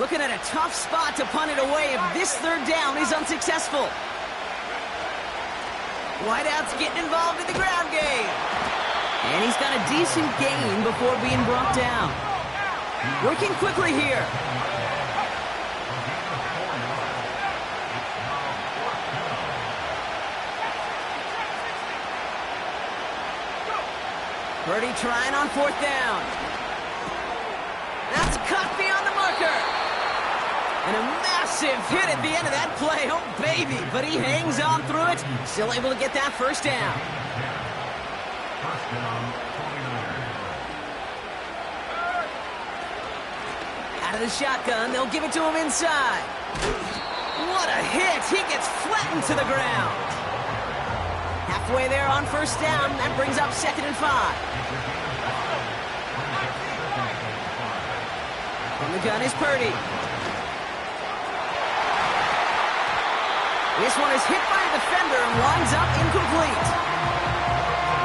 Looking at a tough spot to punt it away if this third down is unsuccessful. Wideout's getting involved in the ground game. And he's got a decent gain before being brought down. Working quickly here. Purdy trying on fourth down. That's cut beyond the marker. And a massive hit at the end of that play. Oh, baby. But he hangs on through it. Still able to get that first down. Out of the shotgun. They'll give it to him inside. What a hit. He gets flattened to the ground. Halfway there on first down. That brings up 2nd and 5. From the gun is Purdy. This one is hit by a defender and winds up incomplete.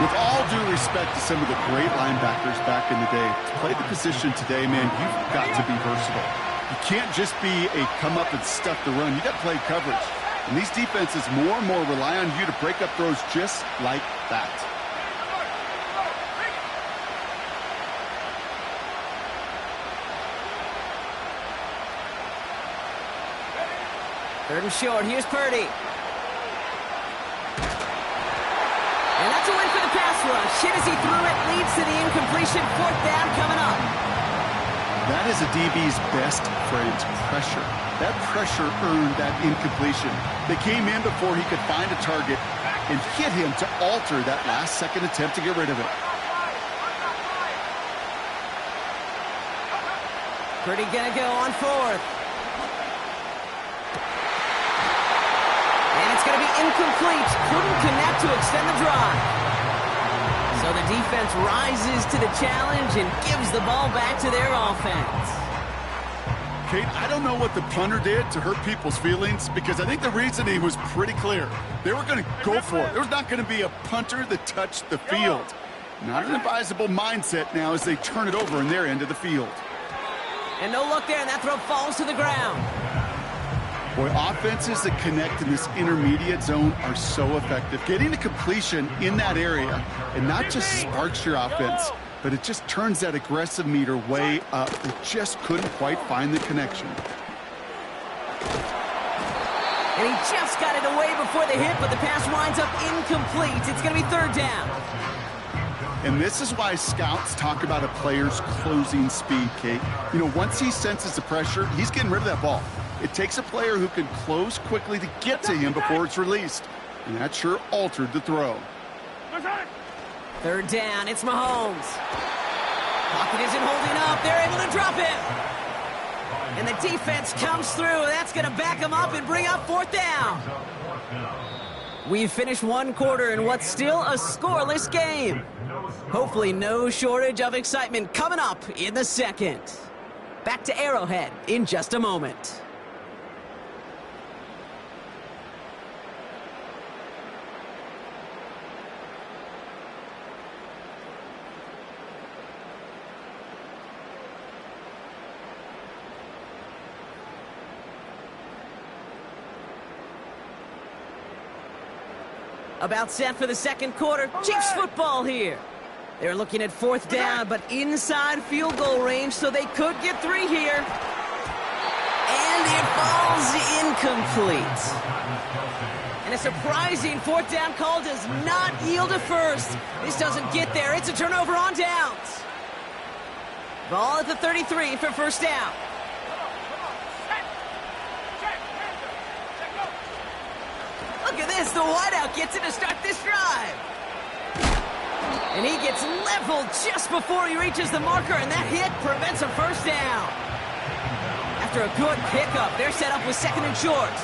With all due respect to some of the great linebackers back in the day, to play the position today, man, you've got to be versatile. You can't just be a come up and stuff the run. You got to play coverage. And these defenses more and more rely on you to break up throws just like that. Third and short. Here's Purdy. And that's a win for the pass rush. Hit as he threw it. Leads to the incompletion. Fourth down coming up. That is a DB's best friend, pressure. That pressure earned that incompletion. They came in before he could find a target and hit him to alter that last-second attempt to get rid of it. Purdy gonna go on fourth. And it's gonna be incomplete. Couldn't connect to extend the drive. So the defense rises to the challenge and gives the ball back to their offense. Kate, I don't know what the punter did to hurt people's feelings because I think the reasoning was pretty clear. They were going to go for it. There was not going to be a punter that touched the field. Not an advisable mindset now as they turn it over in their end of the field. And no look there, and that throw falls to the ground. Boy, offenses that connect in this intermediate zone are so effective. Getting a completion in that area, and not just sparks your offense, but it just turns that aggressive meter way up. They just couldn't quite find the connection. And he just got it away before the hit, but the pass winds up incomplete. It's going to be third down. And this is why scouts talk about a player's closing speed, Kate. You know, once he senses the pressure, he's getting rid of that ball. It takes a player who can close quickly to get to him before it's released. And that sure altered the throw. Third down, it's Mahomes. Pocket isn't holding up. They're able to drop him. And the defense comes through. That's going to back him up and bring up fourth down. We've finished one quarter in what's still a scoreless game. Hopefully no shortage of excitement coming up in the second. Back to Arrowhead in just a moment. About set for the second quarter. Chiefs football here. They're looking at fourth down, but inside field goal range, so they could get three here. And it falls incomplete. And a surprising fourth down call does not yield a first. This doesn't get there. It's a turnover on downs. Ball at the 33 for first down. Look at this, the wideout gets it to start this drive. And he gets leveled just before he reaches the marker, and that hit prevents a first down. After a good pickup, they're set up with second and short.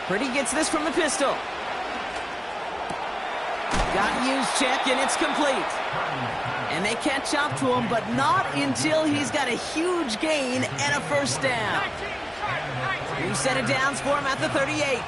Purdy gets this from the pistol. Got used check, and it's complete. And they catch up to him, but not until he's got a huge gain and a first down. New set of downs for him at the 38.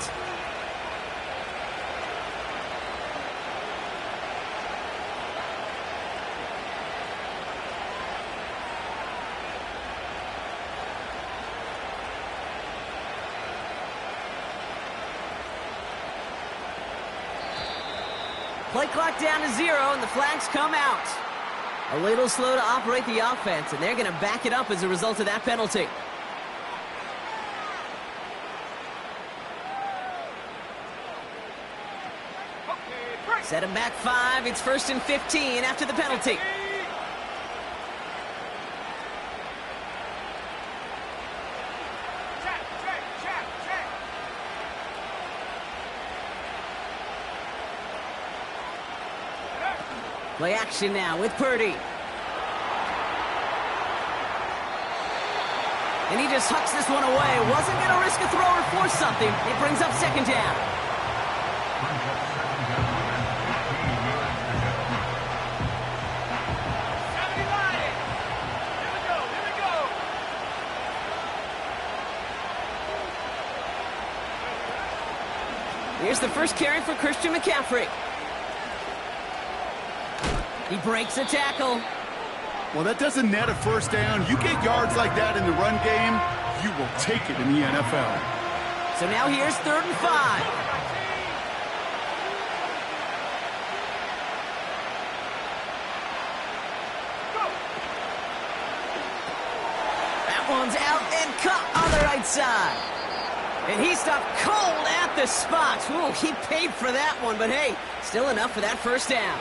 Play clock down to 0, and the flags come out. A little slow to operate the offense, and they're going to back it up as a result of that penalty. Set him back 5. It's 1st and 15 after the penalty. Play action now with Purdy. And he just hucks this one away. Wasn't going to risk a throw or force something. It brings up 2nd down. Here's the first carry for Christian McCaffrey. He breaks a tackle. Well, that doesn't net a 1st down. You get yards like that in the run game, you will take it in the NFL. So now here's 3rd and 5. That one's out and cut on the right side. And he stopped cold at the spot. Ooh, he paid for that one, but hey, still enough for that 1st down.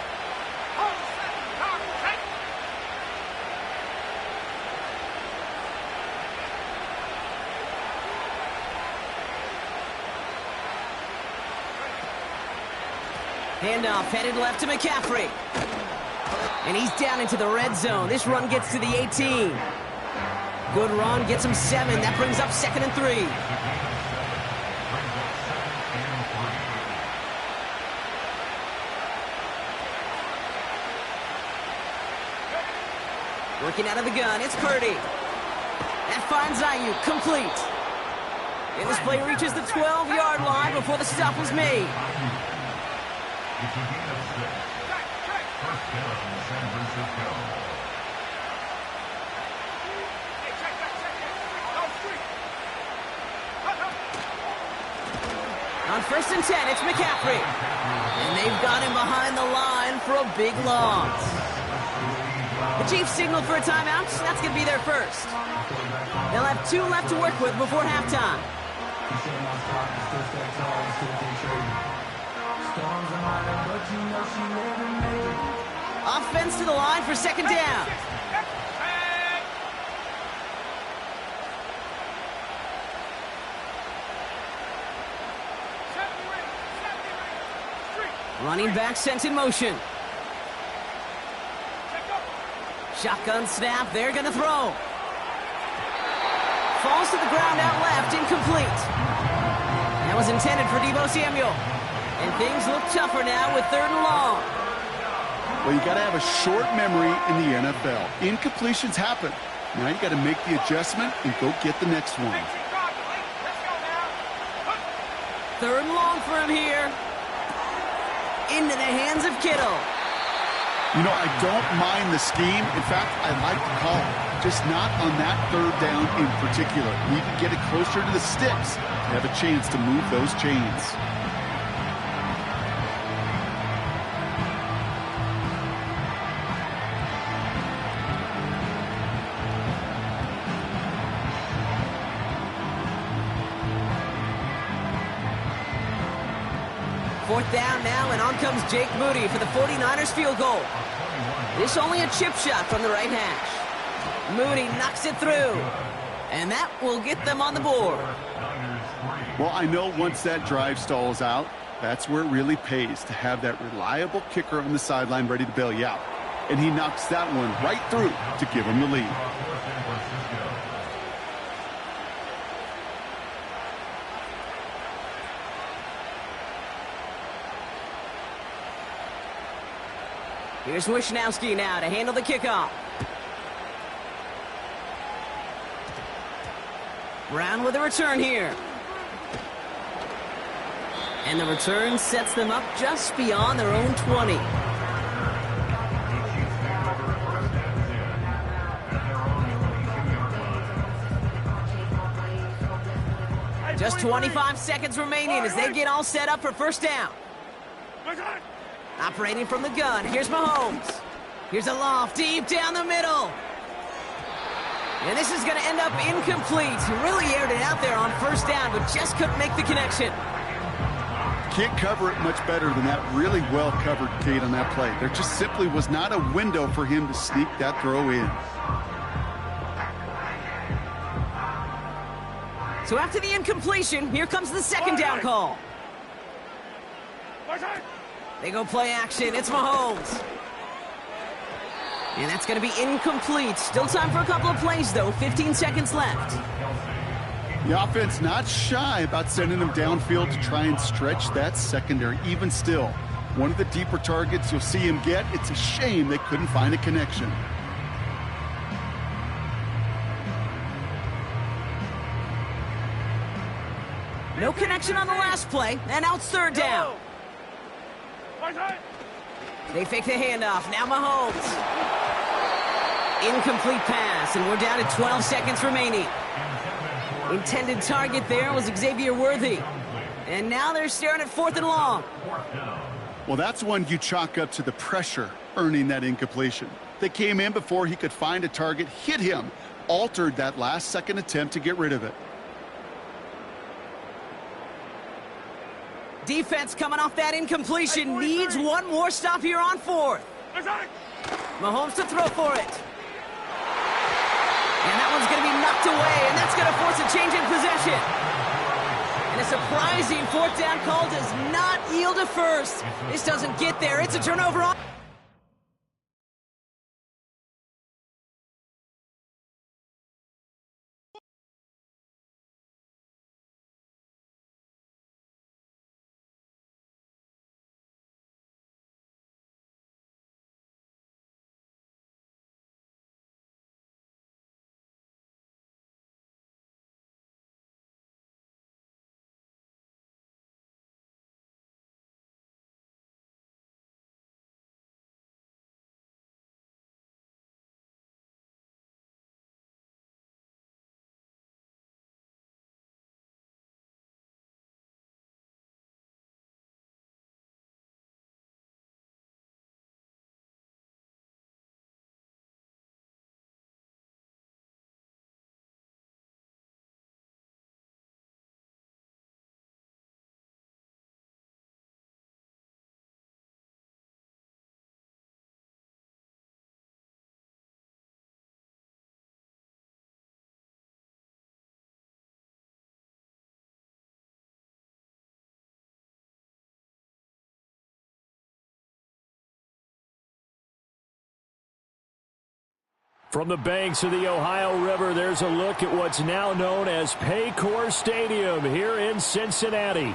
Handoff headed left to McCaffrey. And he's down into the red zone. This run gets to the 18. Good run, gets him 7. That brings up 2nd and 3. Working out of the gun, it's Purdy. That finds Ayuk, complete. And this play reaches the 12-yard line before the stop was made. On 1st and 10, it's McCaffrey. And they've got him behind the line for a big loss. The Chiefs signal for a timeout. That's going to be their first. They'll have 2 left to work with before halftime. Offense to the line for 2nd down. Running back sent in motion. Shotgun snap, they're going to throw. Falls to the ground out left, incomplete. That was intended for Deebo Samuel. And things look tougher now with 3rd and long. Well, you got to have a short memory in the NFL. Incompletions happen. Now you got to make the adjustment and go get the next one. 3rd and long for him here. Into the hands of Kittle. You know, I don't mind the scheme. In fact, I like the call. Just not on that 3rd down in particular. Need to get it closer to the sticks to have a chance to move those chains. Fourth down now, and on comes Jake Moody for the 49ers field goal. This only a chip shot from the right hash. Moody knocks it through, and that will get them on the board. Well, I know once that drive stalls out, that's where it really pays to have that reliable kicker on the sideline ready to bail you out. And he knocks that one right through to give him the lead. Here's Wishnowski now to handle the kickoff. Brown with a return here. And the return sets them up just beyond their own 20. Just 25 seconds remaining as they get all set up for 1st down. Operating from the gun. Here's Mahomes. Here's a loft deep down the middle. And this is going to end up incomplete. He really aired it out there on first down, but just couldn't make the connection. Can't cover it much better than that really well-covered gate on that play. There just simply was not a window for him to sneak that throw in. So after the incompletion, here comes the second down call. They go play action. It's Mahomes. And that's going to be incomplete. Still time for a couple of plays, though. 15 seconds left. The offense not shy about sending them downfield to try and stretch that secondary. Even still, one of the deeper targets you'll see him get. It's a shame they couldn't find a connection. No connection on the last play, and now it's third down. They fake the handoff. Now Mahomes. Incomplete pass, and we're down to 12 seconds remaining. Intended target there was Xavier Worthy. And now they're staring at 4th and long. Well, that's one you chalk up to the pressure earning that incompletion. They came in before he could find a target, hit him, altered that last-second attempt to get rid of it. Defense coming off that incompletion needs one more stop here on 4th. Mahomes to throw for it. And that one's going to be knocked away, and that's going to force a change in possession. And a surprising 4th down call does not yield a first. This doesn't get there. It's a turnover on. From the banks of the Ohio River, there's a look at what's now known as Paycor Stadium here in Cincinnati.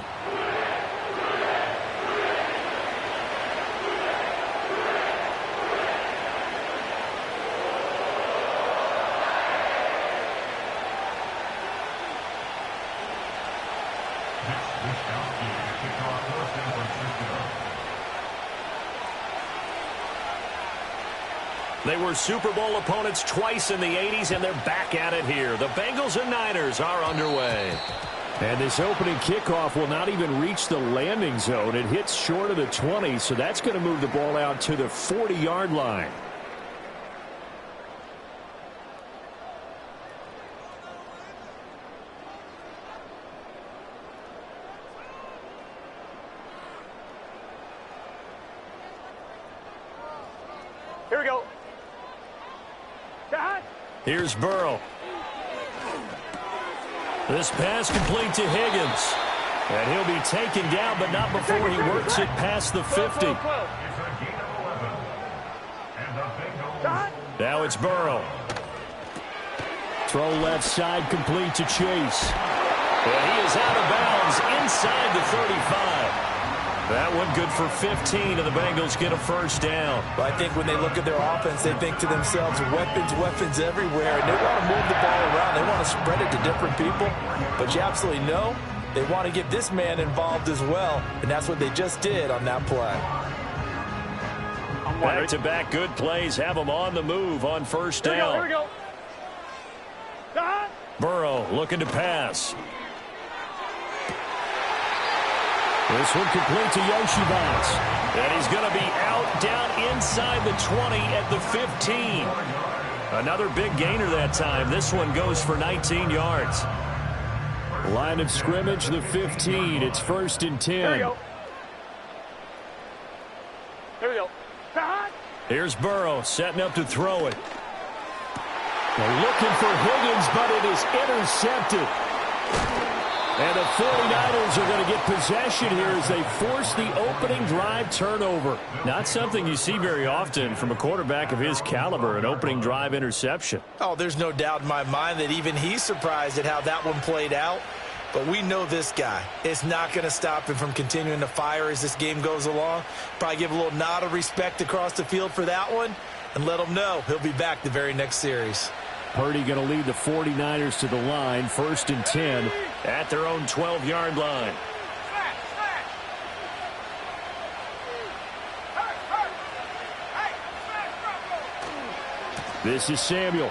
They were Super Bowl opponents twice in the 80s, and they're back at it here. The Bengals and Niners are underway. And this opening kickoff will not even reach the landing zone. It hits short of the 20, so that's going to move the ball out to the 40-yard line. Here we go. Here's Burrow. This pass complete to Higgins. And he'll be taken down, but not before he works it past the 50. Now it's Burrow. Throw left side complete to Chase. And he is out of bounds inside the 35. That one good for 15, and the Bengals get a first down. But I think when they look at their offense, they think to themselves, weapons everywhere, and they want to move the ball around. They want to spread it to different people. But you absolutely know they want to get this man involved as well, and that's what they just did on that play. Back-to-back good plays have them on the move on first down. Here we go. Burrow looking to pass. This one complete to Yoshibans. And he's going to inside the 20 at the 15. Another big gainer that time. This one goes for 19 yards. Line of scrimmage, the 15. It's 1st and 10. Here we go. Here we go. Here's Burrow setting up to throw it. They're looking for Higgins, but it is intercepted. And the 49ers are going to get possession here as they force the opening drive turnover. Not something you see very often from a quarterback of his caliber, an opening drive interception. Oh, there's no doubt in my mind that even he's surprised at how that one played out. But we know this guy is not going to stop him from continuing to fire as this game goes along. Probably give a little nod of respect across the field for that one and let him know he'll be back the very next series. Purdy going to lead the 49ers to the line, 1st and 10 at their own 12-yard line. This is Samuel.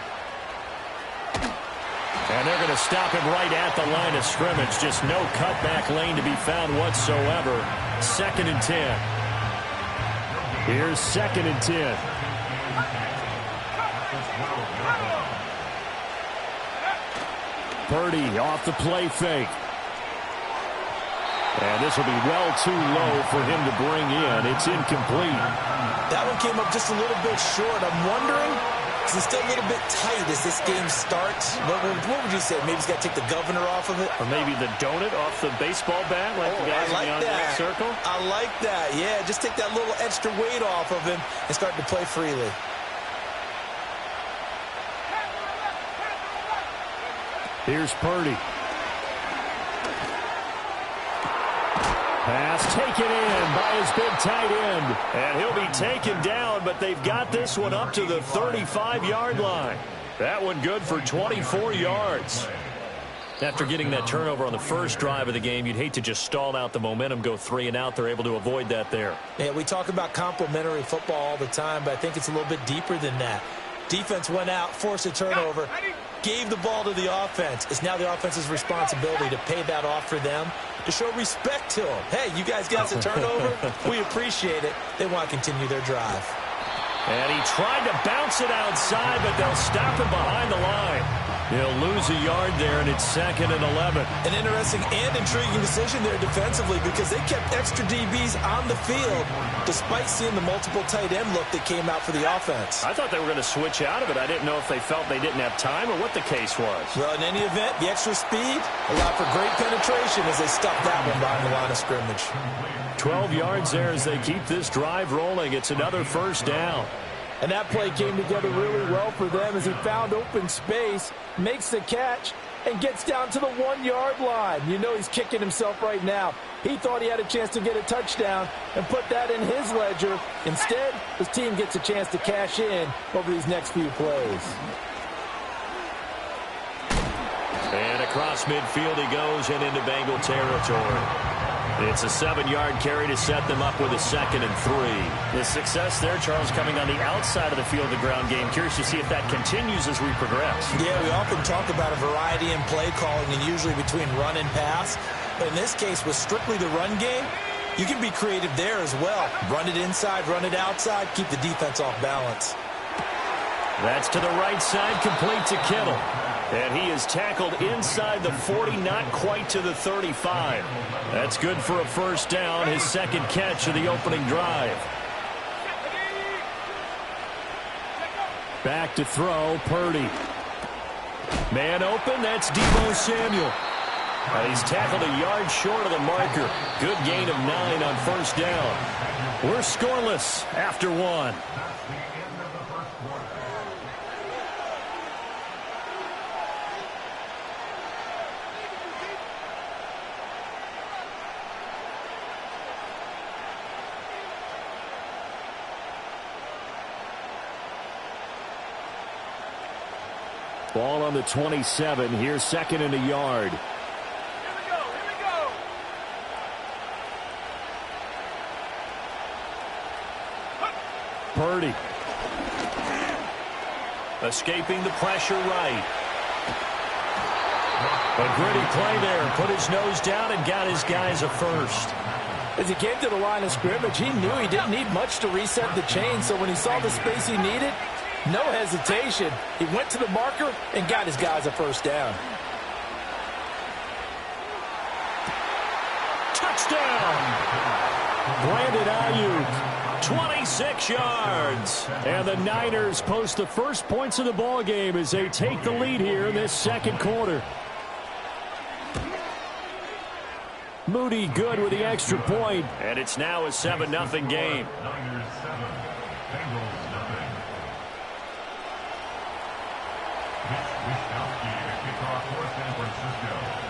And they're going to stop him right at the line of scrimmage. Just no cutback lane to be found whatsoever. 2nd and 10. Here's 2nd and 10. Purdy off the play fake. And this will be well too low for him to bring in. It's incomplete. That one came up just a little bit short. I'm wondering, because it's still a little bit tight as this game starts. What would you say? Maybe he's got to take the governor off of it? Or maybe the donut off the baseball bat like the guys in the on-deck circle? I like that. Yeah, just take that little extra weight off of him and start to play freely. Here's Purdy. Pass taken in by his big tight end. And he'll be taken down, but they've got this one up to the 35-yard line. That one good for 24 yards. After getting that turnover on the first drive of the game, you'd hate to just stall out the momentum, go 3 and out. They're able to avoid that there. Yeah, we talk about complementary football all the time, but I think it's a little bit deeper than that. Defense went out, forced a turnover, gave the ball to the offense. It's now the offense's responsibility to pay that off for them, to show respect to them. Hey, you guys got the turnover. We appreciate it. They want to continue their drive. And he tried to bounce it outside, but they'll stop him behind the line. He'll lose a yard there, and it's 2nd and 11. An interesting and intriguing decision there defensively because they kept extra DBs on the field despite seeing the multiple tight end look that came out for the offense. I thought they were going to switch out of it. I didn't know if they felt they didn't have time or what the case was. Well, in any event, the extra speed allowed for great penetration as they stuffed that one behind the line of scrimmage. 12 yards there as they keep this drive rolling. It's another 1st down. And that play came together really well for them as he found open space, makes the catch, and gets down to the 1-yard line. You know he's kicking himself right now. He thought he had a chance to get a touchdown and put that in his ledger. Instead, his team gets a chance to cash in over these next few plays. And across midfield he goes and into Bengal territory. It's a 7-yard carry to set them up with a 2nd and 3. The success there, Charles, coming on the outside of the field, the ground game. Curious to see if that continues as we progress. Yeah, we often talk about a variety in play calling and usually between run and pass. But in this case, with strictly the run game, you can be creative there as well. Run it inside, run it outside, keep the defense off balance. That's to the right side, complete to Kittle. And he is tackled inside the 40, not quite to the 35. That's good for a 1st down, his 2nd catch of the opening drive. Back to throw, Purdy. Man open, that's Deebo Samuel. And he's tackled a yard short of the marker. Good gain of 9 on 1st down. We're scoreless after 1. Ball on the 27. Here's 2nd and a yard. Here we go. Purdy. Escaping the pressure right. A gritty play there. Put his nose down and got his guys a 1st. As he came to the line of scrimmage, he knew he didn't need much to reset the chain, so when he saw the space he needed, no hesitation. He went to the marker and got his guys a first down. Touchdown! Brandon Ayuk, 26 yards. And the Niners post the first points of the ball game as they take the lead here in this second quarter. Moody good with the extra point. And it's now a 7-0 game.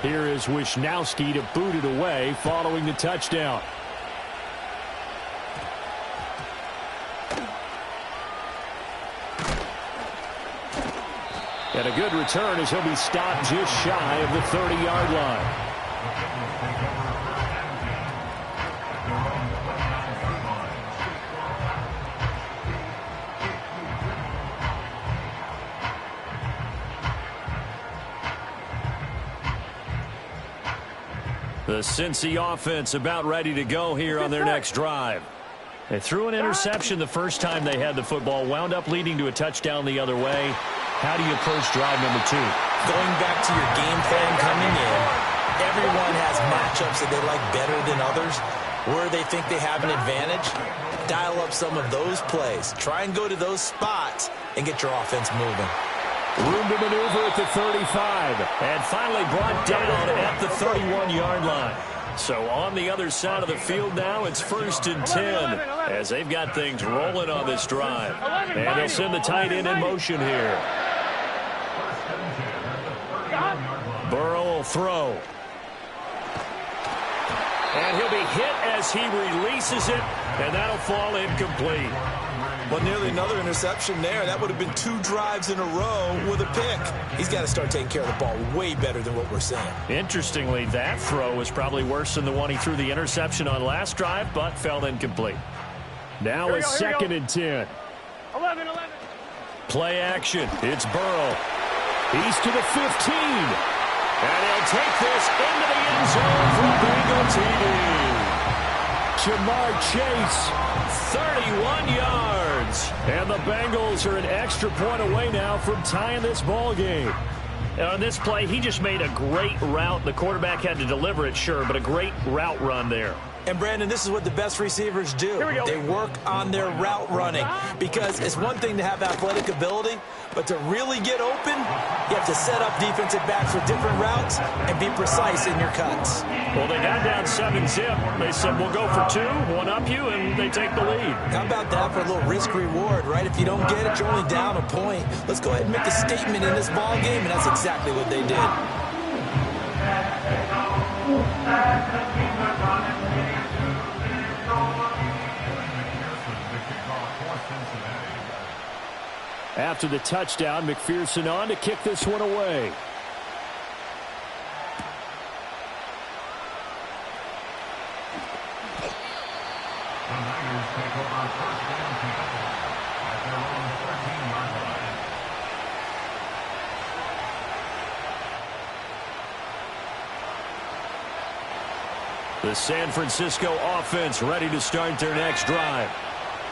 Here is Wishnowski to boot it away following the touchdown. And a good return as he'll be stopped just shy of the 30-yard line. The Cincy offense about ready to go here on their next drive. They threw an interception the first time they had the football, wound up leading to a touchdown the other way. How do you approach drive number 2? Going back to your game plan coming in, everyone has matchups that they like better than others. Where they think they have an advantage, dial up some of those plays. Try and go to those spots and get your offense moving. Room to maneuver at the 35. And finally brought down at the 31-yard line. So on the other side of the field now, it's 1st and 10 as they've got things rolling on this drive. And they'll send the tight end in motion here. Burrow will throw. And he'll be hit as he releases it, and that'll fall incomplete. Well, nearly another interception there. That would have been 2 drives in a row with a pick. He's got to start taking care of the ball way better than what we're seeing. Interestingly, that throw was probably worse than the one he threw the interception on last drive, but fell incomplete. Now a 2nd and 10. 11. Play action. It's Burrow. He's to the 15. And he'll take this into the end zone for a Bengal TD. Jamar Chase, 31 yards. And the Bengals are an extra point away now from tying this ball game. And on this play, he just made a great route. The quarterback had to deliver it, sure, but a great route run there. And, Brandon, this is what the best receivers do. They work on their route running because it's one thing to have athletic ability, but to really get open, you have to set up defensive backs with different routes and be precise in your cuts. Well, they got down 7-zip. They said, we'll go for 2, one up you, and they take the lead. How about that for a little risk-reward, right? If you don't get it, you're only down a point. Let's go ahead and make a statement in this ball game, and that's exactly what they did. After the touchdown, McPherson on to kick this one away. The San Francisco offense ready to start their next drive.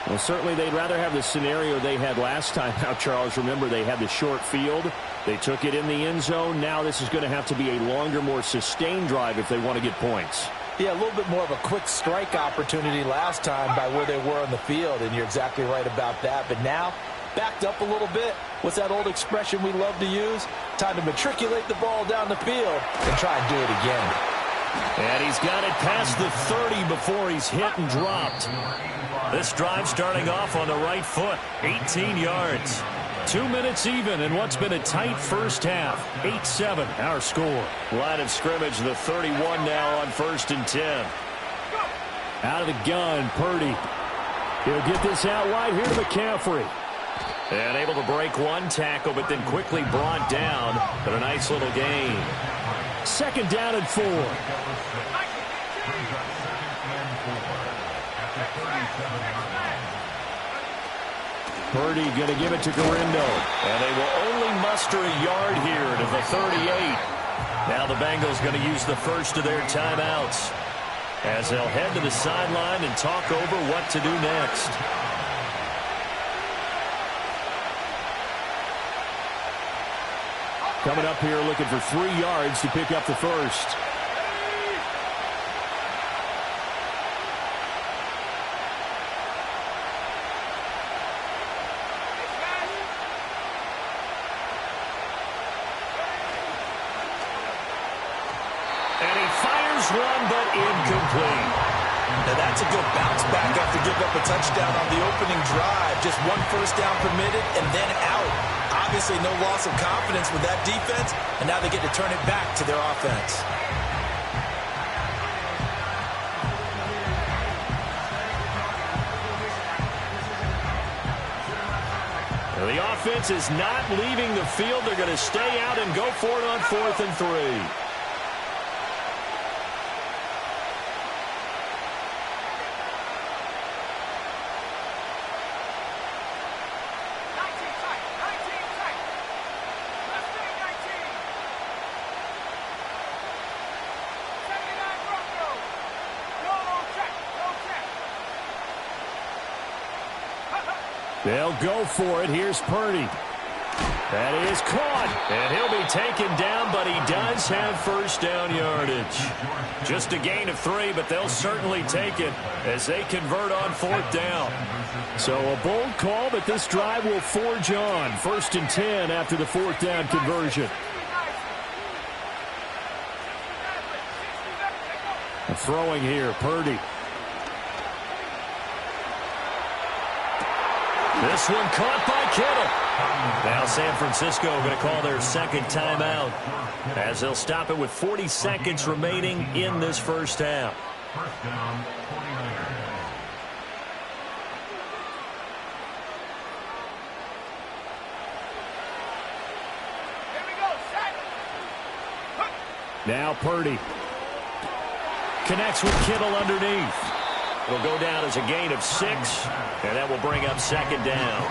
Well, certainly they'd rather have the scenario they had last time. Now, Charles, remember they had the short field. They took it in the end zone. Now this is going to have to be a longer, more sustained drive if they want to get points. Yeah, a little bit more of a quick strike opportunity last time by where they were on the field, and you're exactly right about that. But now, backed up a little bit. What's that old expression we love to use? Time to matriculate the ball down the field and try and do it again. And he's got it past the 30 before he's hit and dropped. This drive starting off on the right foot, 18 yards. 2 minutes even in what's been a tight first half. 8-7 our score. Line of scrimmage, the 31 now on 1st and 10. Out of the gun, Purdy. He'll get this out wide here to McCaffrey. And able to break one tackle, but then quickly brought down. But a nice little gain. 2nd down and 4. Purdy going to give it to Garindo. And they will only muster a yard here to the 38. Now the Bengals going to use the first of their timeouts. as they'll head to the sideline and talk over what to do next. Coming up here looking for 3 yards to pick up the first. And he fires one, but incomplete. Now that's a good bounce back after giving up a touchdown on the opening drive. Just 1 first down permitted and then out. Obviously no loss of confidence with that defense, and now they get to turn it back to their offense. The offense is not leaving the field. They're going to stay out and go for it on 4th and 3. They'll go for it. Here's Purdy. That is caught. And he'll be taken down, but he does have first down yardage. Just a gain of 3, but they'll certainly take it as they convert on 4th down. So a bold call, but this drive will forge on. 1st and 10 after the 4th down conversion. Throwing here, Purdy. This one caught by Kittle. Now San Francisco going to call their second timeout as they'll stop it with 40 seconds remaining in this first half. Now Purdy connects with Kittle underneath. It'll go down as a gain of 6, and that will bring up 2nd down.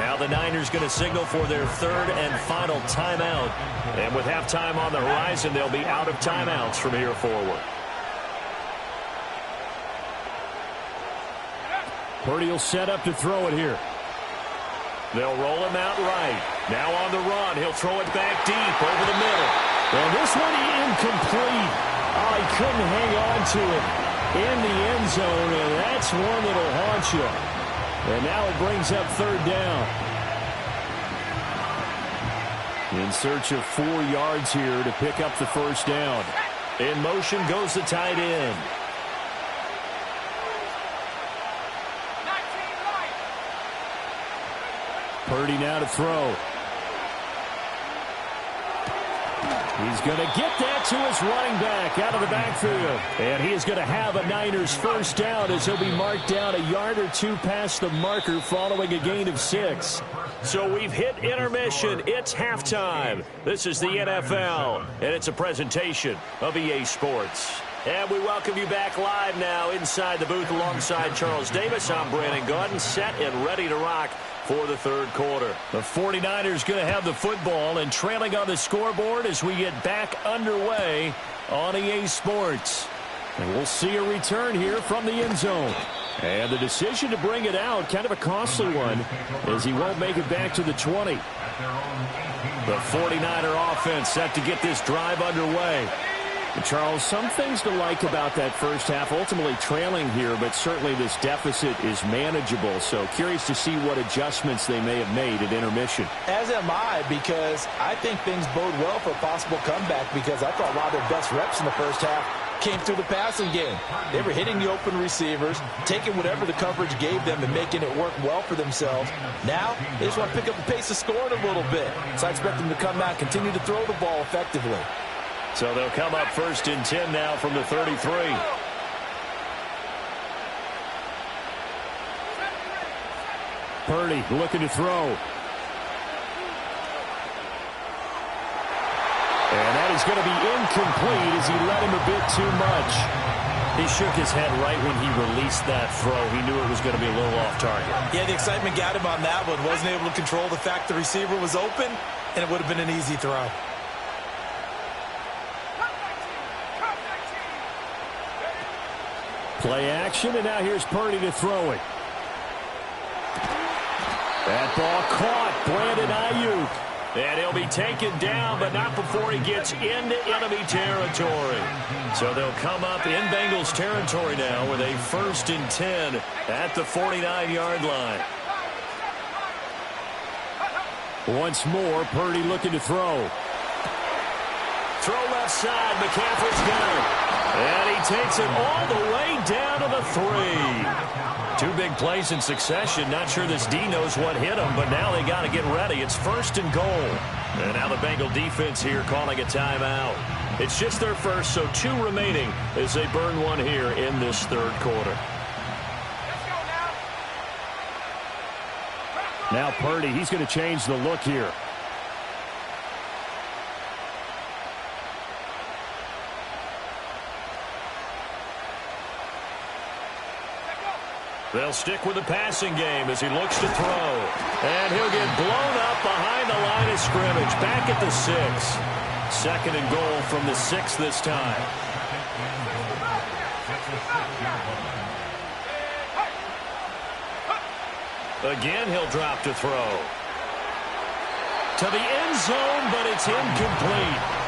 Now the Niners going to signal for their 3rd and final timeout. And with halftime on the horizon, they'll be out of timeouts from here forward. Purdy will set up to throw it here. They'll roll him out right. Now on the run, he'll throw it back deep over the middle. And this one incomplete. Oh, he couldn't hang on to it in the end zone, and that's one that'll haunt you. And now it brings up 3rd down. In search of 4 yards here to pick up the first down. In motion goes the tight end. Purdy now to throw. He's going to get that to his running back out of the backfield. And he is going to have a Niners first down as he'll be marked down a yard or 2 past the marker following a gain of 6. So we've hit intermission. It's halftime. This is the NFL, and it's a presentation of EA Sports. And we welcome you back live now inside the booth alongside Charles Davis. I'm Brandon Gaudin, set and ready to rock for the 3rd quarter. The 49ers going to have the football and trailing on the scoreboard as we get back underway on EA Sports. And we'll see a return here from the end zone. And the decision to bring it out, kind of a costly one, as he won't make it back to the 20. The 49er offense set to get this drive underway. And Charles, some things to like about that first half, ultimately trailing here, but certainly this deficit is manageable. So curious to see what adjustments they may have made at intermission. As am I, because I think things bode well for a possible comeback, because I thought a lot of their best reps in the first half came through the passing game. They were hitting the open receivers, taking whatever the coverage gave them and making it work well for themselves. Now, they just want to pick up the pace of scoring a little bit. So I expect them to come out, continue to throw the ball effectively. So they'll come up 1st and 10 now from the 33. Purdy looking to throw. And that is going to be incomplete as he let him a bit too much. He shook his head right when he released that throw. He knew it was going to be a little off target. Yeah, the excitement got him on that one. Wasn't able to control the fact the receiver was open, and it would have been an easy throw. Play action, and now here's Purdy to throw it. That ball caught. Brandon Ayuk. And he'll be taken down, but not before he gets into enemy territory. So they'll come up in Bengals territory now with a 1st and 10 at the 49-yard line. Once more, Purdy looking to throw. Throw left side. McCaffrey's got it. And he takes it all the way down to the 3. 2 big plays in succession. Not sure this D knows what hit him, but now they got to get ready. It's 1st and goal. And now the Bengal defense here calling a timeout. It's just their first, so 2 remaining as they burn one here in this 3rd quarter. Now Purdy, he's going to change the look here. They'll stick with the passing game as he looks to throw. And he'll get blown up behind the line of scrimmage. Back at the 6. 2nd and goal from the 6 this time. Again, he'll drop to throw. To the end zone, but it's incomplete.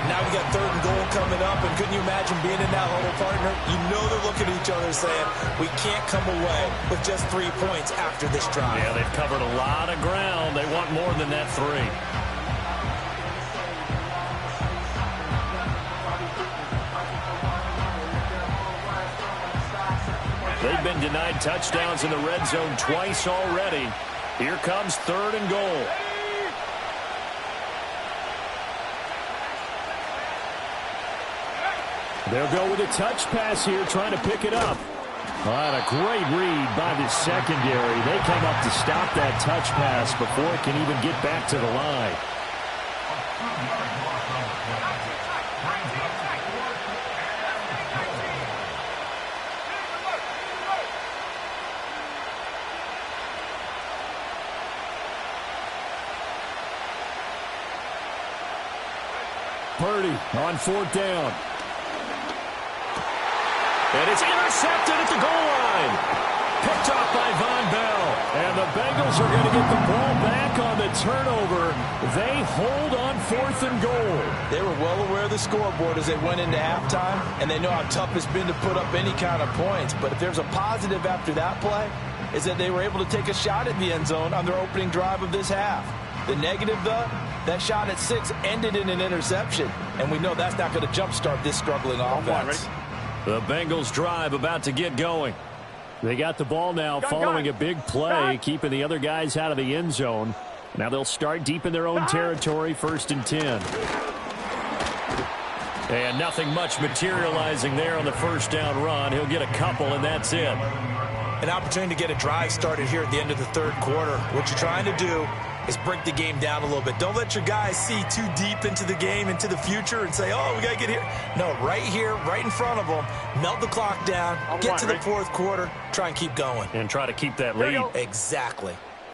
Now we got 3rd and goal coming up, and couldn't you imagine being in that huddle, partner? You know they're looking at each other saying, we can't come away with just 3 points after this drive. Yeah, they've covered a lot of ground. They want more than that 3. They've been denied touchdowns in the red zone twice already. Here comes 3rd and goal. They'll go with a touch pass here, trying to pick it up. And a great read by the secondary. They come up to stop that touch pass before it can even get back to the line. Purdy on 4th down. And it's intercepted at the goal line. Picked off by Von Bell. And the Bengals are going to get the ball back on the turnover. They hold on 4th and goal. They were well aware of the scoreboard as they went into halftime, and they know how tough it's been to put up any kind of points. But if there's a positive after that play, is that they were able to take a shot at the end zone on their opening drive of this half. The negative, though, that shot at 6 ended in an interception, and we know that's not going to jumpstart this struggling offense. The Bengals drive about to get going. They got the ball now following a big play, keeping the other guys out of the end zone. Now they'll start deep in their own territory, 1st and 10. And nothing much materializing there on the 1st down run. He'll get a couple, and that's it. An opportunity to get a drive started here at the end of the 3rd quarter. What you're trying to do is break the game down a little bit. Don't let your guys see too deep into the game, into the future, and say, oh, we got to get here. No, right here, right in front of them, melt the clock down, get to the 4th quarter, try and keep going. And try to keep that lead. Exactly.